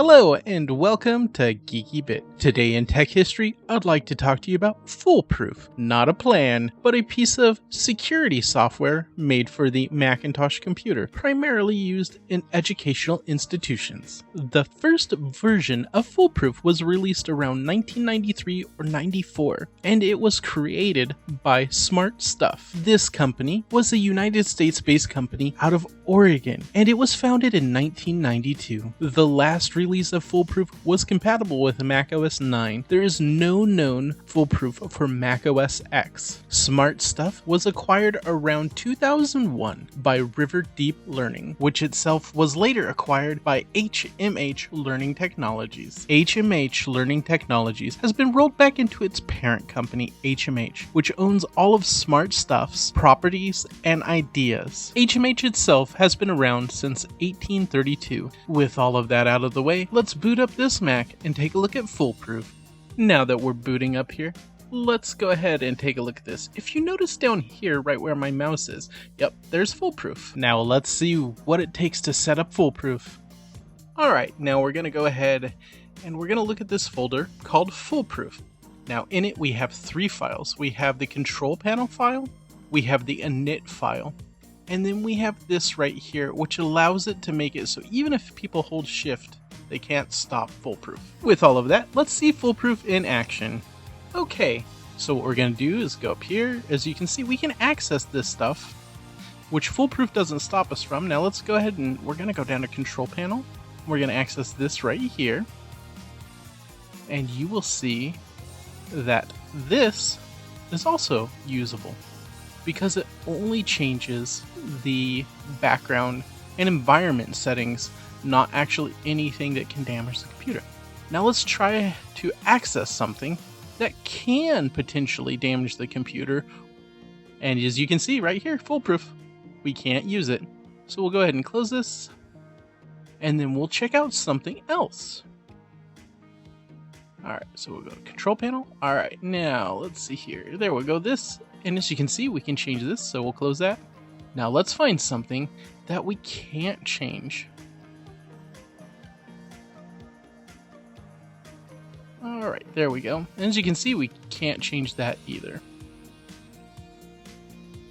Hello and welcome to Geeky Bit. Today in tech history, I'd like to talk to you about FoolProof. Not a plan, but a piece of security software made for the Macintosh computer, primarily used in educational institutions. The first version of FoolProof was released around 1993 or 94, and it was created by Smart Stuff. This company was a United States-based company out of Oregon, and it was founded in 1992. The last release of FoolProof was compatible with Mac OS 9. There is no known FoolProof for Mac OS X. Smart Stuff was acquired around 2001 by River Deep Learning, which itself was later acquired by HMH Learning Technologies. HMH Learning Technologies has been rolled back into its parent company, HMH, which owns all of Smart Stuff's properties and ideas. HMH itself has been around since 1832. With all of that out of the way, let's boot up this Mac and take a look at FoolProof. Now that we're booting up here, let's go ahead and take a look at this. If you notice down here right where my mouse is, yep, there's FoolProof. Now let's see what it takes to set up FoolProof. Alright, now we're going to go ahead and we're going to look at this folder called FoolProof. Now in it we have three files. We have the control panel file, we have the init file, and then we have this right here, which allows it to make it so even if people hold shift, they can't stop FoolProof. With all of that, let's see FoolProof in action. Okay, so what we're going to do is go up here. As you can see, we can access this stuff, which FoolProof doesn't stop us from. Now let's go ahead and we're going to go down to control panel. We're going to access this right here. And you will see that this is also usable because it only changes the background and environment settings, not actually anything that can damage the computer. Now let's try to access something that can potentially damage the computer. And as you can see right here, FoolProof, we can't use it. So we'll go ahead and close this, and then we'll check out something else. Alright, so we'll go to control panel. Alright, now let's see here. There we go, this. And as you can see, we can change this, so we'll close that. Now let's find something that we can't change. Alright, there we go. And as you can see, we can't change that either.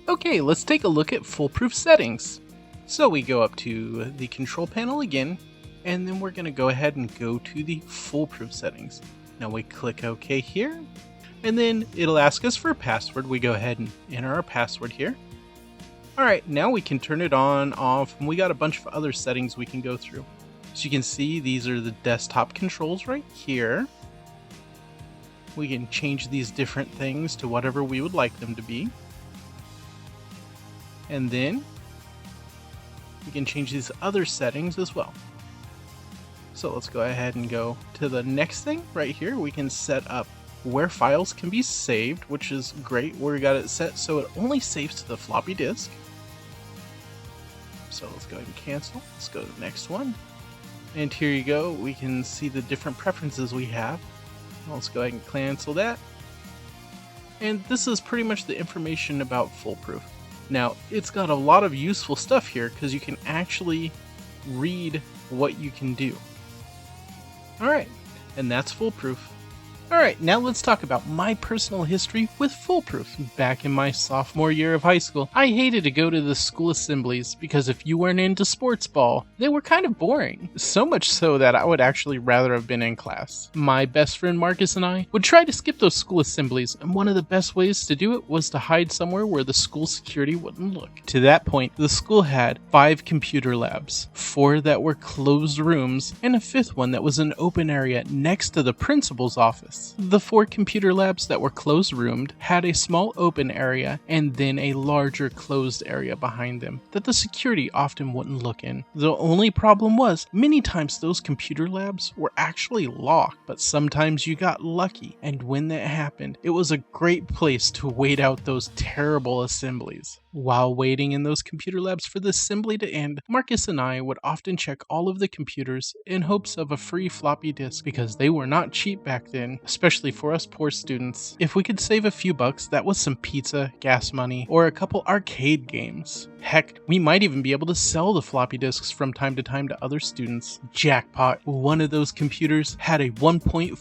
Okay, let's take a look at FoolProof settings. So we go up to the control panel again, and then we're going to go ahead and go to the FoolProof settings. Now we click OK here, and then it'll ask us for a password. We go ahead and enter our password here. Alright, now we can turn it on, off, and we got a bunch of other settings we can go through. So you can see these are the desktop controls right here. We can change these different things to whatever we would like them to be. And then we can change these other settings as well. So let's go ahead and go to the next thing right here. We can set up where files can be saved, which is great. We got it set so it only saves to the floppy disk. So let's go ahead and cancel. Let's go to the next one. And here you go. We can see the different preferences we have. Let's go ahead and cancel that. And this is pretty much the information about FoolProof. Now, it's got a lot of useful stuff here because you can actually read what you can do. Alright, and that's FoolProof. Alright, now let's talk about my personal history with FoolProof. Back in my sophomore year of high school, I hated to go to the school assemblies because if you weren't into sports ball, they were kind of boring. So much so that I would actually rather have been in class. My best friend Marcus and I would try to skip those school assemblies, and one of the best ways to do it was to hide somewhere where the school security wouldn't look. To that point, the school had 5 computer labs, 4 that were closed rooms, and a 5th one that was an open area next to the principal's office. The 4 computer labs that were closed-roomed had a small open area and then a larger closed area behind them that the security often wouldn't look in. The only problem was, many times those computer labs were actually locked, but sometimes you got lucky, and when that happened, it was a great place to wait out those terrible assemblies. While waiting in those computer labs for the assembly to end, Marcus and I would often check all of the computers in hopes of a free floppy disk because they were not cheap back then, especially for us poor students. If we could save a few bucks, that was some pizza, gas money, or a couple arcade games. Heck, we might even be able to sell the floppy disks from time to time to other students. Jackpot. One of those computers had a 1.44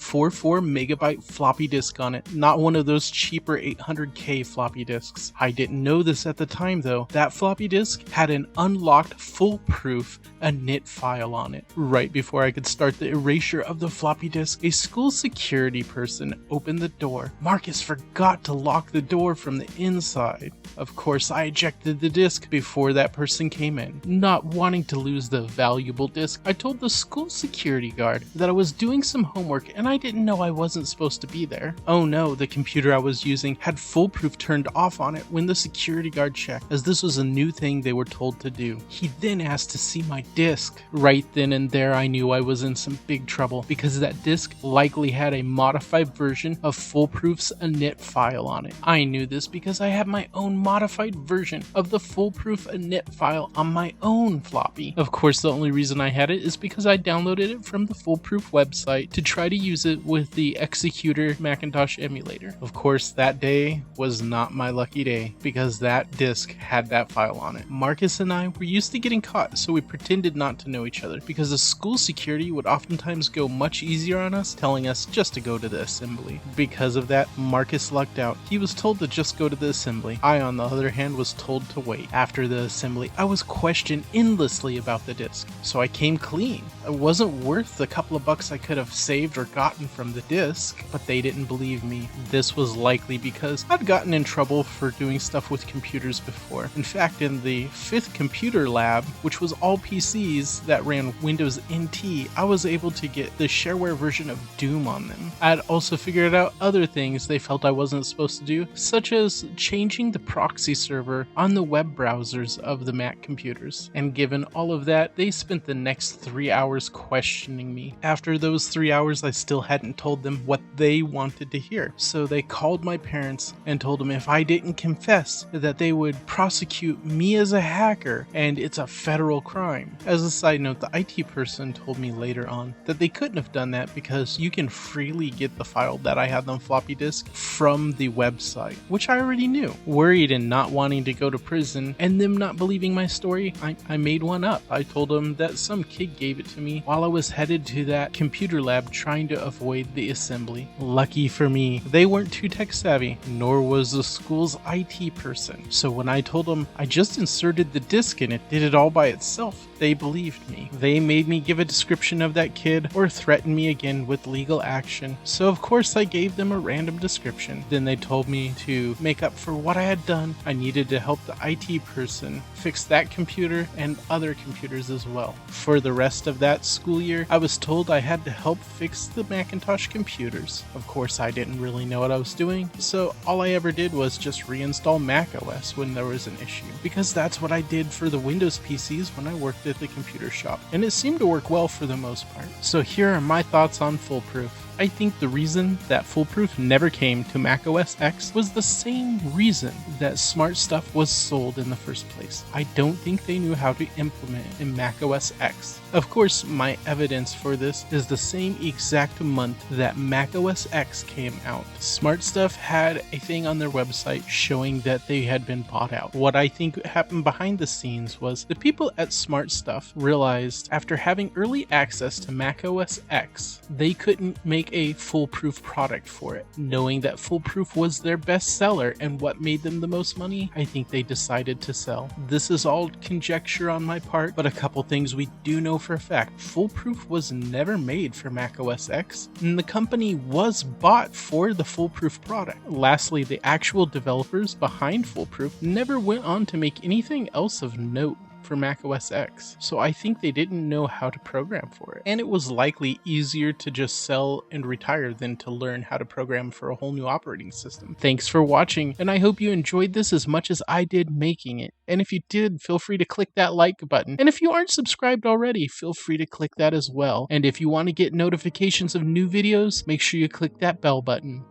megabyte floppy disk on it, not one of those cheaper 800K floppy disks. I didn't know this at the time though. That floppy disk had an unlocked FoolProof init file on it. Right before I could start the erasure of the floppy disk, a school security person opened the door. Marcus forgot to lock the door from the inside. Of course, I ejected the disk before that person came in. Not wanting to lose the valuable disk, I told the school security guard that I was doing some homework and I didn't know I wasn't supposed to be there. Oh no, the computer I was using had FoolProof turned off on it when the security guard checked, as this was a new thing they were told to do. He then asked to see my disk. Right then and there I knew I was in some big trouble, because that disk likely had a modified version of FoolProof's init file on it. I knew this because I had my own modified version of the FoolProof init file on my own floppy. Of course, the only reason I had it is because I downloaded it from the FoolProof website to try to use it with the Executor Macintosh emulator. Of course, that day was not my lucky day, because that disk had that file on it. Marcus and I were used to getting caught, so we pretended not to know each other, because the school security would oftentimes go much easier on us, telling us just to go to the assembly. Because of that, Marcus lucked out. He was told to just go to the assembly. I, on the other hand, was told to wait. After the assembly, I was questioned endlessly about the disk, so I came clean. It wasn't worth the couple of bucks I could have saved or gotten from the disk, but they didn't believe me. This was likely because I'd gotten in trouble for doing stuff with computers before. In fact, in the 5th computer lab, which was all PCs that ran Windows NT, I was able to get the shareware version of Doom on them. I'd also figured out other things they felt I wasn't supposed to do, such as changing the proxy server on the web browsers of the Mac computers. And given all of that, they spent the next 3 hours questioning me. After those 3 hours, I still hadn't told them what they wanted to hear. So they called my parents and told them if I didn't confess, that they would prosecute me as a hacker, and it's a federal crime. As a side note, the IT person told me later on that they couldn't have done that because you can freely get the file that I had on floppy disk from the website, which I already knew. Worried and not wanting to go to prison, and them not believing my story, I made one up. I told them that some kid gave it to me while I was headed to that computer lab trying to avoid the assembly. Lucky for me, they weren't too tech savvy, nor was the school's IT person. So when I told them I just inserted the disk and it did it all by itself, they believed me. They made me give a description of that kid or threaten me again with legal action. So of course I gave them a random description. Then they told me to make up for what I had done, I needed to help the IT person fix that computer and other computers as well. For the rest of that school year, I was told I had to help fix the Macintosh computers. Of course, I didn't really know what I was doing, so all I ever did was just reinstall macOS when there was an issue, because that's what I did for the Windows PCs when I worked at the computer shop, and it seemed to work well for the most part. So here are my thoughts on FoolProof. I think the reason that FoolProof never came to macOS X was the same reason that Smart Stuff was sold in the first place. I don't think they knew how to implement it in macOS X. Of course, my evidence for this is the same exact month that macOS X came out. Smart Stuff had a thing on their website showing that they had been bought out. What I think happened behind the scenes was the people at Smart Stuff realized after having early access to macOS X, they couldn't make a FoolProof product for it. Knowing that FoolProof was their best seller and what made them the most money, I think they decided to sell. This is all conjecture on my part, but a couple things we do know for a fact. FoolProof was never made for macOS X, and the company was bought for the FoolProof product. Lastly, the actual developers behind FoolProof never went on to make anything else of note for macOS X, so I think they didn't know how to program for it. And it was likely easier to just sell and retire than to learn how to program for a whole new operating system. Thanks for watching, and I hope you enjoyed this as much as I did making it. And if you did, feel free to click that like button. And if you aren't subscribed already, feel free to click that as well. And if you want to get notifications of new videos, make sure you click that bell button.